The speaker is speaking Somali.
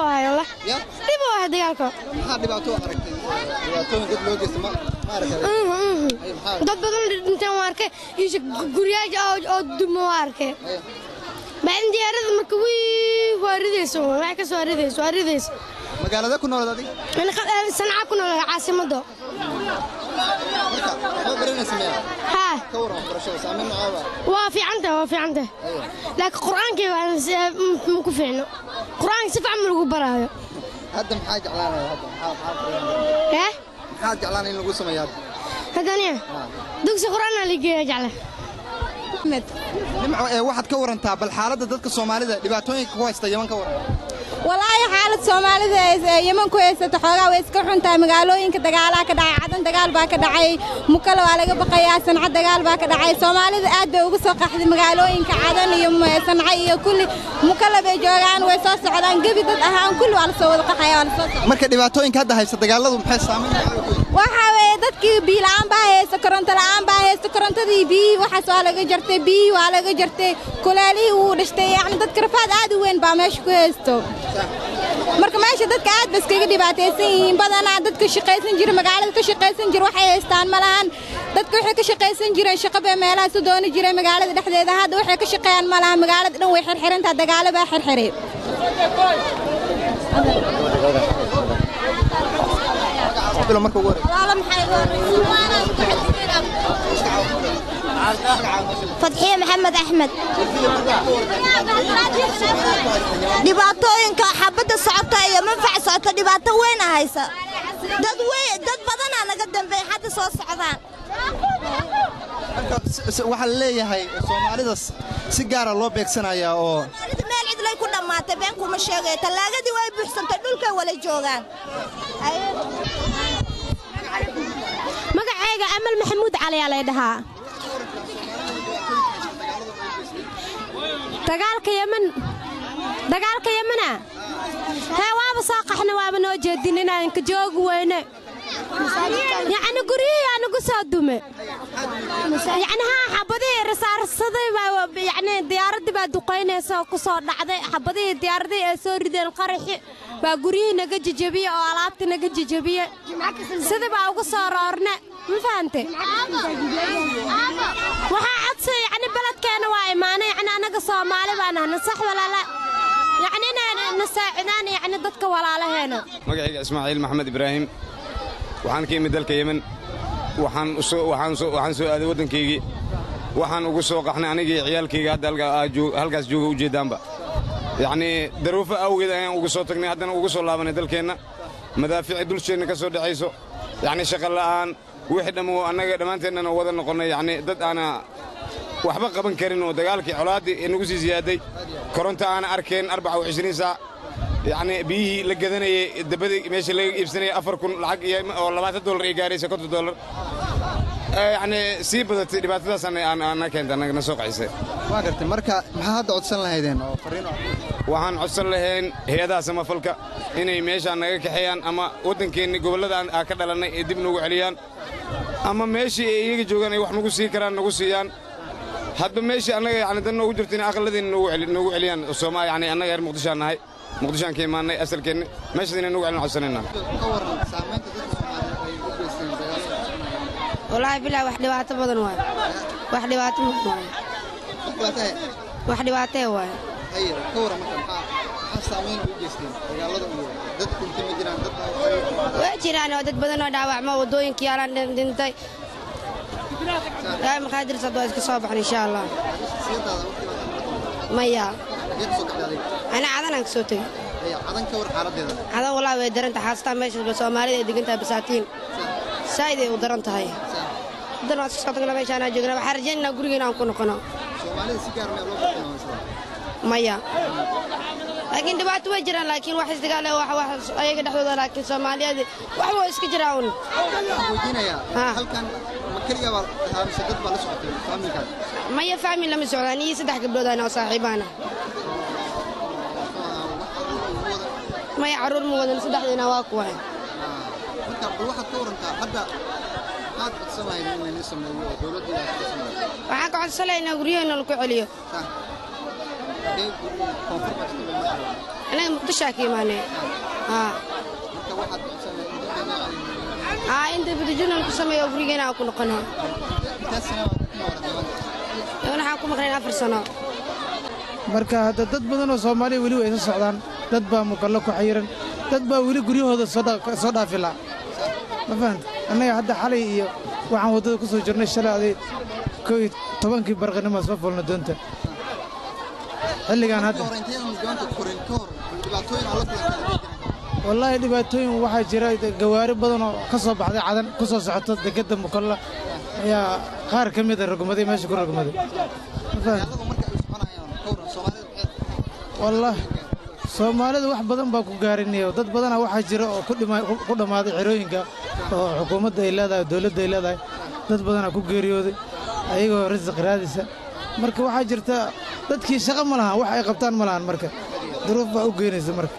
واحد والله دب واحد ديالكم maxaa dhibaato aragtay dhibaatooyin dad loo geystay ma aragtay dad badan intaan arkay iyo guriyada oo dumo arkay baan diyaarada markii way waaridayso wax ka soo waaridayso magaalada ku nool adiga أنا صنعاء كنا عاصمة دو. ها. وفي عنده. لكن القرآن كيف مكفينه. القرآن سبع من برايا. هذا حاجة علانة هذا. إيه؟ حاجة علانة اللي قصة مياد. هذا نيا. دوك القرآن اللي جعله. واحد كورن تاب الحالة ضدك الصومالي ده دبعتوني كويس تيمان كورن. والله حالة الصومالي يمن كويسة تحوجا ويسكحون تا مقالوين كدجالة كدعي عدن دجال باك دعي مكلو على جب قياس عد دجال باك دعي الصومالي قاعد بيوقف قحد مقالوين كعدن يوم صنعية كل مكلو بيجوران ويصوص على جبت الأهان كله على صوت قحية على صوت. مركز دبعتوني كده هاي ستجالة محس عامل. وحاول dadkii biilaan baa haysta koronto la'aan baa haysta korontadii bii waxa soo laga jartay bii waa laga jartay kulaalii uu dhashtay yani dadka rafaad aad u weyn baa meesha ku haysto marka meesha dadka aad bas kaga dhibaataysan yihiin badanaa dadka shaqaysan jira magaalada ka shaqaysan jira waxay haystaan malahan dadka waxay ka shaqaysan jireen shaqo bay meelaha soo dooni jireen magaalada dhexdeeda hadda waxay ka shaqeeyaan malaha magaalada dhan way xirxirantaa dagaalo baa xirxiray فتحية محمد أحمد dhibaatooyinka xabada socota iyo manfac socota dhibaato weyn ahaysa dad badan naga dambeey hadda soo socdaan waxa leeyahay Soomaalida si gaar ah loo beegsanayaa oo meel cid lay ku dhamaatay been kuma sheegay talaagadii way buuxsantay dhulka wala joogan magacayga Amal Maxamuud Cali ayaa la dhahaa dagaalka Yemen waaba soo qaxna waaba noo jeedin inaan ka joog weyne يعني قريه أنا قصادمه يعني ها حبضي رسار صدي يعني ديارتي بعد دقينة سو قصاد عذي حبضي ديارتي سور ذي القرح بقريه نجج جبيه أو علابتي نجج جبيه صدي بقى قصار أرنا ما فهمتي وحاعد يعني بلد كانوا وايمانة يعني أنا قصة مالي بأنا نصح ولا لا يعني أنا نساعدني يعني ضدك ولا لا هنا مقعد إسماعيل محمد إبراهيم waxaan ka imid dalka Yemen waxaan soo aaday wadankayga waxaan ugu soo qaxnay anigii ciyaalkayga hadda halkaas jooga u jeedaanba yani daruufo awgeed ayaan ugu soo tagnay haddana ugu soo laabanay dalkeenna madaafiic dulsheena ka soo dhaxayso yani shaqo la'aan wixii dhamo annaga dhamaanteennana wada noqonay yani dad ana waxba qaban karin oo dagaalkii colaadii inagu sii ziyaaday koronto aan arkeen 24 saac يعني بيه لقدني دبدي ماشي اللي يبسني أفركون الحق أو $2 يجاري $50 يعني سيبت دبادة سنة أنا كنت أنا نسوق عيسى. ما قلت مركا ما هذا عدسان لهيدين أو فرينو. وحن عدسان لهين هي ده سما فلكا إني ماشي أنا كحيان أما ودن كيني قبل ده أكيد لنا يدبنوا عليان أما ماشي يجي جوجان يروح نقصي كران نقصيان هذا ماشي أنا يعني ده نوجرتني أغلى ذي نوع عليان الصومال يعني أنا غير مقدشان هاي. مقدشان كيماني أصل كني ماشي ذي نوع على عصرنا. والله بلا واحد وقت بدن واحد واحد وقت واحد واحد وقت واحد. أيه كورة مثلا حسامين ويجستين يلا ده كنت مجران ده. وجيران ودت بدن وداوع ما ودوين كياران دنتي. لا مقادر صدوات كصباح إن شاء الله. ميا. أنا عادنا كسوتي. عادنا كور حالة ده. عادنا والله ودرنت حاسة ماشي بس أماري دقنتها بساتين. سايدة ودرنتها هي. درنت صوتنا ماشي أنا جوجنا بحرجنا قرينا نكون قنا. سومالي سكر ميا. لكن دبعت وجرا لكن واحد قال واحد أي قد حوض لكن سومالي هذه واحد إسكجراون. وجينا يا. هل كان مكرية هذا شدد بالله صوتي فاهمين كان. ما يفهمي لما سعودانية صدق قبل أنا وصاحبانا ما يعرور مودن صدق أنا واقوى أنت بروح الثور أنت حدا ما تسمع إنه نسمع دولتي وحق عسلا إن أقوليه إنه الكحلية أنا مقدشة كيمانة أنت بتجون القسم يا أفريقيا أو كل قناة أنا حاكم غير 4 سنة marka hadda dad badan oo Soomaali wali way socdaan dad baa mukalla ku xayiran dad baa wali guryahooda soo dhaafila ma fahant anaga hadda xalay iyo waxaan wadada ku soo jirnay shalay 12 barqanimo soo fulna doonta xilligan hadda wallahi dhibaatooyin waxa jira gawaari badan oo ka soo baxday cadan ku soo socota degada mukalla ayaa qaar kamid ah rugmaday meesha ku rugmaday والله Soomaalidu wax badan baa ku gaarinayo dad badan waxa jira oo ku dhamaaday xirooyinka oo xukuumadda ay leedahay dawladda ay leedahay dad badan ku geeriyooday ayagoo risq raadisa marka waxa jirta dadkii shaqo ma laha wax ay qabtaan ma lahan marka duruuf baa u geynaysa marka